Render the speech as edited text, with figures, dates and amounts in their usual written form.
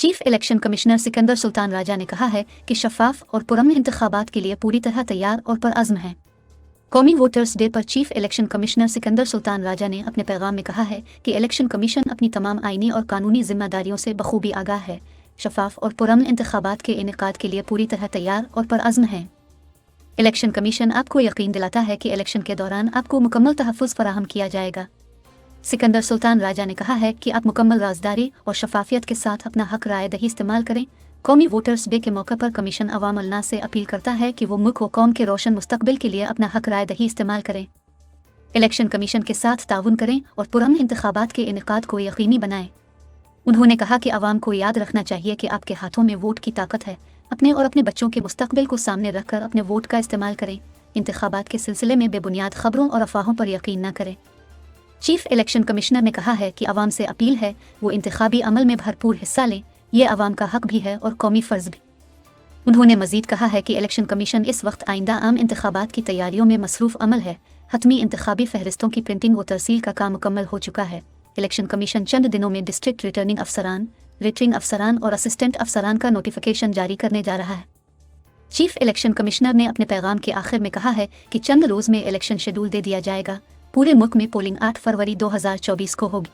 Chief election commissioner Sikandar Sultan Raja ने कहा है कि शफाफ और पुरअमन इंतखाबात के लिए पूरी तरह तैयार और परअज़्म हैं। कौमी वोटर्स डे पर chief election commissioner Sikandar Sultan Raja ने अपने पैगाम में कहा है कि इलेक्शन कमीशन अपनी तमाम आईनी और कानूनी जिम्मेदारियों से बखूबी आगाह है, शफाफ और पुरअमन इंतखाबात के इनेकाद के लिए पूरी तरह तैयार और परअज़्म है। इलेक्शन कमीशन आपको यकीन दिलाता है कि इलेक्शन के दौरान आपको मुकम्मल तहफ़्फ़ुज़ फराहम किया जाएगा। सिकंदर सुल्तान राजा ने कहा है कि आप मुकम्मल राज़दारी और शफाफियत के साथ अपना हक राय दही इस्तेमाल करें। कौमी वोटर्स डे के मौके पर कमीशन अवाम अल्नास से अपील करता है कि वो मुल्क व कौम के रोशन मुस्तकबिल के लिए अपना हक राय दही इस्तेमाल करें, इलेक्शन कमीशन के साथ ताउन करें और पुरअमन इंतखाबात के इनेकाद को यकीनी बनाएं। उन्होंने कहा कि अवाम को याद रखना चाहिए कि आपके हाथों में वोट की ताकत है। अपने और अपने बच्चों के मुस्तकबिल को सामने रखकर अपने वोट का इस्तेमाल करें। इंतखाबात के सिलसिले में बेबुनियाद खबरों और अफवाहों पर यकीन न करें। चीफ इलेक्शन कमिश्नर ने कहा है कि अवाम से अपील है वो इंतखाबी अमल में भरपूर हिस्सा लें, ये अवाम का हक भी है और कौमी फ़र्ज़ भी। उन्होंने मज़ीद कहा है कि इलेक्शन कमीशन इस वक्त आइंदा आम इंतखाबात की तैयारियों में मसरूफ़ अमल है। हतमी इंतखाबी फहरिस्तों की प्रिंटिंग व तरसील का काम मुकम्मल हो चुका है। इलेक्शन कमीशन चंद दिनों में डिस्ट्रिक्ट रिटर्निंग अफसरान, रिटर्निंग अफसरान और असिस्टेंट अफसरान का नोटिफिकेशन जारी करने जा रहा है। चीफ इलेक्शन कमिश्नर ने अपने पैगाम के आखिर में कहा है कि चंद रोज़ में इलेक्शन शेड्यूल दे दिया जाएगा। पूरे मुल्क में पोलिंग 8 फरवरी 2024 को होगी।